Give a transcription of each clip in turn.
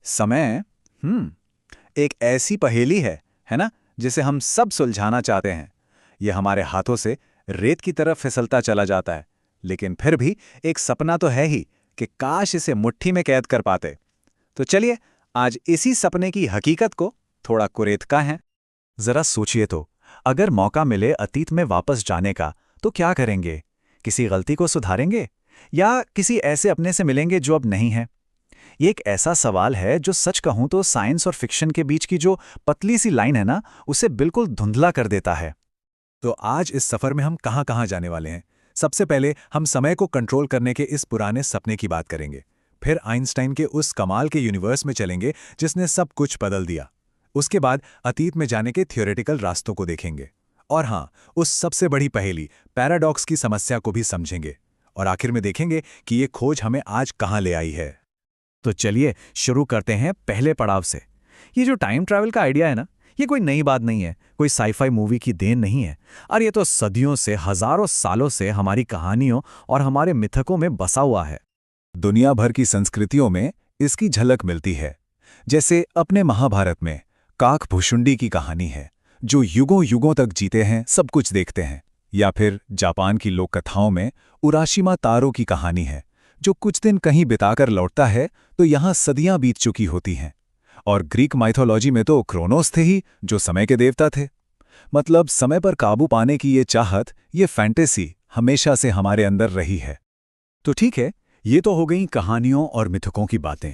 समय एक ऐसी पहेली है ना, जिसे हम सब सुलझाना चाहते हैं। यह हमारे हाथों से रेत की तरफ फिसलता चला जाता है, लेकिन फिर भी एक सपना तो है ही कि काश इसे मुट्ठी में कैद कर पाते। तो चलिए आज इसी सपने की हकीकत को थोड़ा कुरेदका है। जरा सोचिए तो, अगर मौका मिले अतीत में वापस जाने का तो क्या करेंगे? किसी गलती को सुधारेंगे या किसी ऐसे अपने से मिलेंगे जो अब नहीं है? ये एक ऐसा सवाल है जो सच कहूं तो साइंस और फिक्शन के बीच की जो पतली सी लाइन है ना, उसे बिल्कुल धुंधला कर देता है। तो आज इस सफर में हम कहां-कहां जाने वाले हैं? सबसे पहले हम समय को कंट्रोल करने के इस पुराने सपने की बात करेंगे। फिर आइंस्टाइन के उस कमाल के यूनिवर्स में चलेंगे जिसने सब कुछ बदल दिया। उसके बाद अतीत में जाने के थियोरेटिकल रास्तों को देखेंगे। और हाँ, उस सबसे बड़ी पहेली पैराडॉक्स की समस्या को भी समझेंगे। और आखिर में देखेंगे कि ये खोज हमें आज कहां ले आई है। तो चलिए शुरू करते हैं पहले पड़ाव से। ये जो टाइम ट्रैवल का आइडिया है ना, ये कोई नई बात नहीं है, कोई साईफाई मूवी की देन नहीं है। और ये तो सदियों से, हजारों सालों से हमारी कहानियों और हमारे मिथकों में बसा हुआ है। दुनिया भर की संस्कृतियों में इसकी झलक मिलती है। जैसे अपने महाभारत में काकभूषुंडी की कहानी है, जो युगों युगों तक जीते हैं, सब कुछ देखते हैं। या फिर जापान की लोक कथाओं में उराशिमा तारो की कहानी है, जो कुछ दिन कहीं बिताकर लौटता है तो यहाँ सदियां बीत चुकी होती हैं। और ग्रीक माइथोलॉजी में तो क्रोनोस थे ही, जो समय के देवता थे। मतलब समय पर काबू पाने की ये चाहत, ये फैंटेसी हमेशा से हमारे अंदर रही है। तो ठीक है, ये तो हो गई कहानियों और मिथकों की बातें।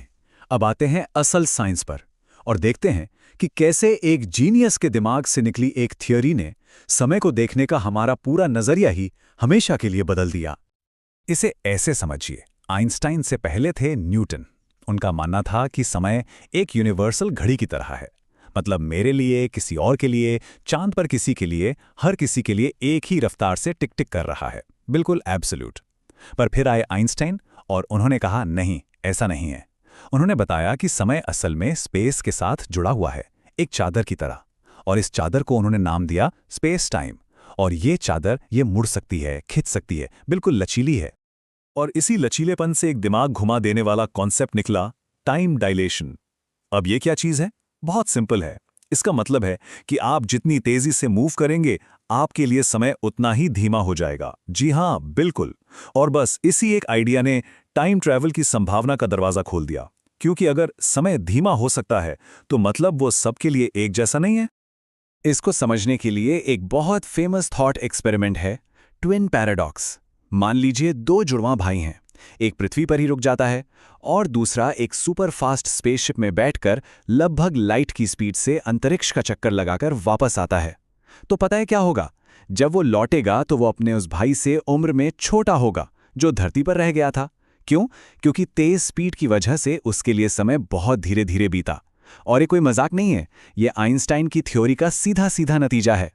अब आते हैं असल साइंस पर और देखते हैं कि कैसे एक जीनियस के दिमाग से निकली एक थियोरी ने समय को देखने का हमारा पूरा नजरिया ही हमेशा के लिए बदल दिया। इसे ऐसे समझिए, आइंस्टाइन से पहले थे न्यूटन। उनका मानना था कि समय एक यूनिवर्सल घड़ी की तरह है। मतलब मेरे लिए, किसी और के लिए, चांद पर किसी के लिए, हर किसी के लिए एक ही रफ्तार से टिक टिक कर रहा है, बिल्कुल एब्सोल्यूट। पर फिर आए आइंस्टाइन और उन्होंने कहा नहीं, ऐसा नहीं है। उन्होंने बताया कि समय असल में स्पेस के साथ जुड़ा हुआ है, एक चादर की तरह। और इस चादर को उन्होंने नाम दिया स्पेस टाइम। और ये चादर ये मुड़ सकती है, खिंच सकती है, बिल्कुल लचीली है। और इसी लचीलेपन से एक दिमाग घुमा देने वाला कॉन्सेप्ट निकला, टाइम डायलेशन। अब ये क्या चीज है? बहुत सिंपल है। इसका मतलब है कि आप जितनी तेजी से मूव करेंगे, आपके लिए समय उतना ही धीमा हो जाएगा। जी हां, बिल्कुल। और बस इसी एक आइडिया ने टाइम ट्रैवल की संभावना का दरवाजा खोल दिया। क्योंकि अगर समय धीमा हो सकता है तो मतलब वो सबके लिए एक जैसा नहीं है। इसको समझने के लिए एक बहुत फेमस थॉट एक्सपेरिमेंट है, ट्विन पैराडॉक्स। मान लीजिए दो जुड़वां भाई हैं, एक पृथ्वी पर ही रुक जाता है और दूसरा एक सुपर फास्ट स्पेसशिप में बैठकर लगभग लाइट की स्पीड से अंतरिक्ष का चक्कर लगाकर वापस आता है। तो पता है क्या होगा? जब वो लौटेगा तो वो अपने उस भाई से उम्र में छोटा होगा जो धरती पर रह गया था। क्यों? क्योंकि तेज स्पीड की वजह से उसके लिए समय बहुत धीरे धीरे बीता। और ये कोई मजाक नहीं है, ये आइंस्टाइन की थ्योरी का सीधा सीधा नतीजा है।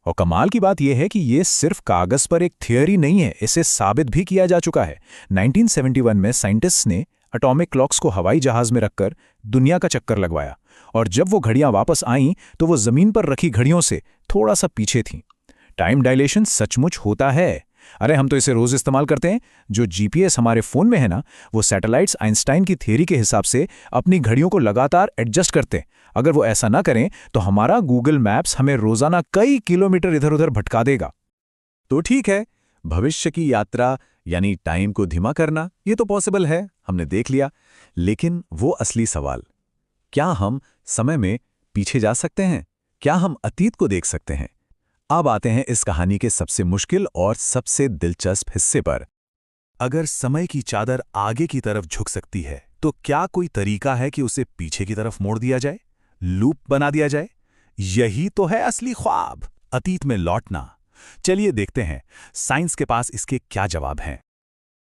और कमाल की बात यह है कि ये सिर्फ कागज पर एक थियोरी नहीं है, इसे साबित भी किया जा चुका है। 1971 में साइंटिस्ट्स ने एटॉमिक क्लॉक्स को हवाई जहाज में रखकर दुनिया का चक्कर लगवाया। और जब वो घड़ियां वापस आईं तो वो जमीन पर रखी घड़ियों से थोड़ा सा पीछे थीं। टाइम डायलेशन सचमुच होता है। अरे हम तो इसे रोज इस्तेमाल करते हैं। जो जीपीएस हमारे फोन में है ना, वो सैटेलाइट्स आइंस्टाइन की थियोरी के हिसाब से अपनी घड़ियों को लगातार एडजस्ट करते हैं। अगर वो ऐसा ना करें तो हमारा गूगल मैप्स हमें रोजाना कई किलोमीटर इधर उधर भटका देगा। तो ठीक है, भविष्य की यात्रा यानी टाइम को धीमा करना, ये तो पॉसिबल है, हमने देख लिया। लेकिन वो असली सवाल, क्या हम समय में पीछे जा सकते हैं? क्या हम अतीत को देख सकते हैं? अब आते हैं इस कहानी के सबसे मुश्किल और सबसे दिलचस्प हिस्से पर। अगर समय की चादर आगे की तरफ झुक सकती है तो क्या कोई तरीका है कि उसे पीछे की तरफ मोड़ दिया जाए, लूप बना दिया जाए? यही तो है असली ख्वाब, अतीत में लौटना। चलिए देखते हैं साइंस के पास इसके क्या जवाब हैं।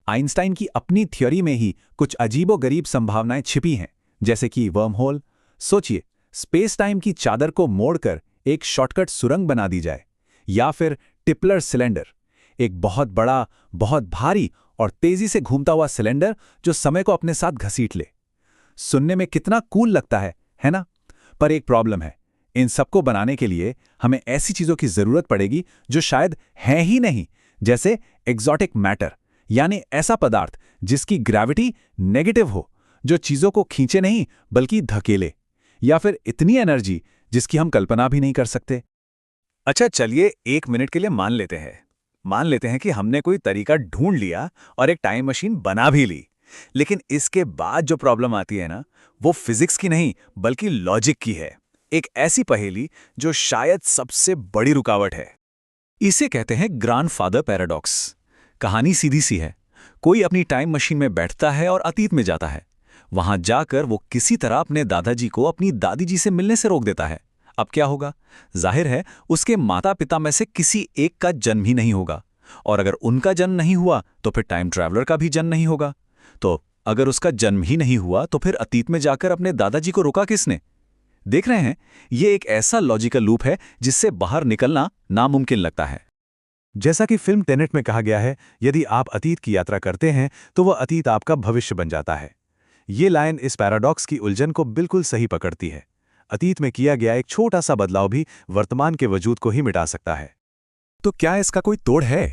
आइंस्टाइन की अपनी थ्योरी में ही कुछ अजीबोगरीब संभावनाएं छिपी हैं, जैसे कि वर्म होल। सोचिए, स्पेस टाइम की चादर को मोड़कर एक शॉर्टकट सुरंग बना दी जाए, या फिर टिपलर सिलेंडर, एक बहुत बड़ा, बहुत भारी और तेजी से घूमता हुआ सिलेंडर जो समय को अपने साथ घसीट ले। सुनने में कितना कूल लगता है ना? पर एक प्रॉब्लम है, इन सबको बनाने के लिए हमें ऐसी चीजों की जरूरत पड़ेगी जो शायद हैं ही नहीं, जैसे एक्सोटिक मैटर, यानी ऐसा पदार्थ जिसकी ग्रेविटी नेगेटिव हो, जो चीजों को खींचे नहीं बल्कि धकेले, या फिर इतनी एनर्जी जिसकी हम कल्पना भी नहीं कर सकते। अच्छा, चलिए 1 मिनट के लिए मान लेते हैं कि हमने कोई तरीका ढूंढ लिया और एक टाइम मशीन बना भी ली। लेकिन इसके बाद जो प्रॉब्लम आती है ना, वो फिजिक्स की नहीं बल्कि लॉजिक की है। एक ऐसी पहेली जो शायद सबसे बड़ी रुकावट है। इसे कहते हैं ग्रैंडफादर पैराडॉक्स। कहानी सीधी सी है। कोई अपनी टाइम मशीन में बैठता है और अतीत में जाता है। वहां जाकर वो किसी तरह अपने दादाजी को अपनी दादी जी से मिलने से रोक देता है। अब क्या होगा? जाहिर है उसके माता पिता में से किसी एक का जन्म ही नहीं होगा, और अगर उनका जन्म नहीं हुआ तो फिर टाइम ट्रैवलर का भी जन्म नहीं होगा। तो अगर उसका जन्म ही नहीं हुआ तो फिर अतीत में जाकर अपने दादाजी को रोका किसने? देख रहे हैं, ये एक ऐसा लॉजिकल लूप है जिससे बाहर निकलना नामुमकिन लगता है। जैसा कि फिल्म टेनेट में कहा गया है, यदि आप अतीत की यात्रा करते हैं तो वह अतीत आपका भविष्य बन जाता है। ये लाइन इस पैराडॉक्स की उलझन को बिल्कुल सही पकड़ती है। अतीत में किया गया एक छोटा सा बदलाव भी वर्तमान के वजूद को ही मिटा सकता है। तो क्या इसका कोई तोड़ है?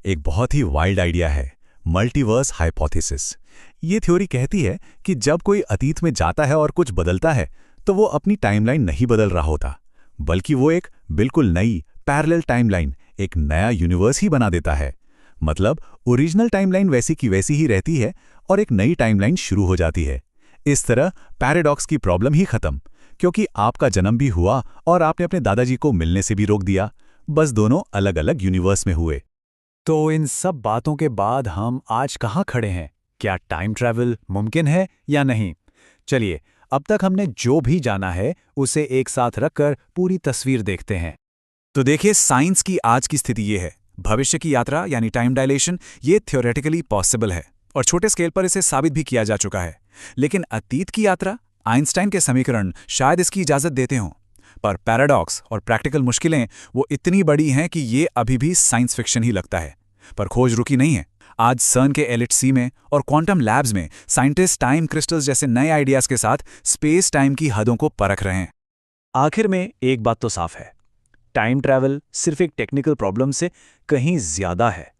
एक बहुत ही वाइल्ड आइडिया है, मल्टीवर्स हाइपोथेसिस। ये थ्योरी कहती है कि जब कोई अतीत में जाता है और कुछ बदलता है तो वो अपनी टाइमलाइन नहीं बदल रहा होता, बल्कि वो एक बिल्कुल नई पैरेलल टाइमलाइन, एक नया यूनिवर्स ही बना देता है। मतलब ओरिजिनल टाइमलाइन वैसी की वैसी ही रहती है और एक नई टाइमलाइन शुरू हो जाती है। इस तरह पैराडॉक्स की प्रॉब्लम ही खत्म, क्योंकि आपका जन्म भी हुआ और आपने अपने दादाजी को मिलने से भी रोक दिया। बस दोनों अलग अलग यूनिवर्स में हुए। तो इन सब बातों के बाद हम आज कहाँ खड़े हैं? क्या टाइम ट्रैवल मुमकिन है या नहीं? चलिए, अब तक हमने जो भी जाना है उसे एक साथ रखकर पूरी तस्वीर देखते हैं। तो देखिए, साइंस की आज की स्थिति ये है। भविष्य की यात्रा यानी टाइम डायलेशन, ये थ्योरेटिकली पॉसिबल है और छोटे स्केल पर इसे साबित भी किया जा चुका है। लेकिन अतीत की यात्रा, आइंस्टाइन के समीकरण शायद इसकी इजाजत देते हों, पर पैराडॉक्स और प्रैक्टिकल मुश्किलें वो इतनी बड़ी हैं कि ये अभी भी साइंस फिक्शन ही लगता है। पर खोज रुकी नहीं है। आज सर्न के LHC में और क्वांटम लैब्स में साइंटिस्ट टाइम क्रिस्टल्स जैसे नए आइडियाज के साथ स्पेस टाइम की हदों को परख रहे हैं। आखिर में एक बात तो साफ है, टाइम ट्रैवल सिर्फ एक टेक्निकल प्रॉब्लम से कहीं ज्यादा है।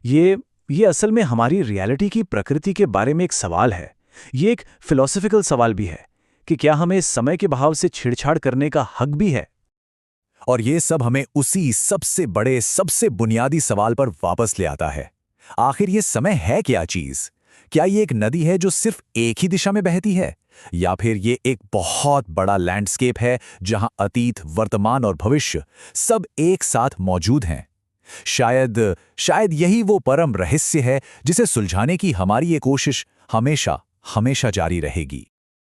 ये असल में हमारी रियलिटी की प्रकृति के बारे में एक सवाल है। ये एक फिलॉसफिकल सवाल भी है कि क्या हमें समय के बहाव से छेड़छाड़ करने का हक भी है। और ये सब हमें उसी सबसे बड़े, सबसे बुनियादी सवाल पर वापस ले आता है। आखिर ये समय है क्या चीज? क्या ये एक नदी है जो सिर्फ एक ही दिशा में बहती है, या फिर ये एक बहुत बड़ा लैंडस्केप है जहां अतीत, वर्तमान और भविष्य सब एक साथ मौजूद हैं? शायद यही वो परम रहस्य है जिसे सुलझाने की हमारी ये कोशिश हमेशा हमेशा जारी रहेगी।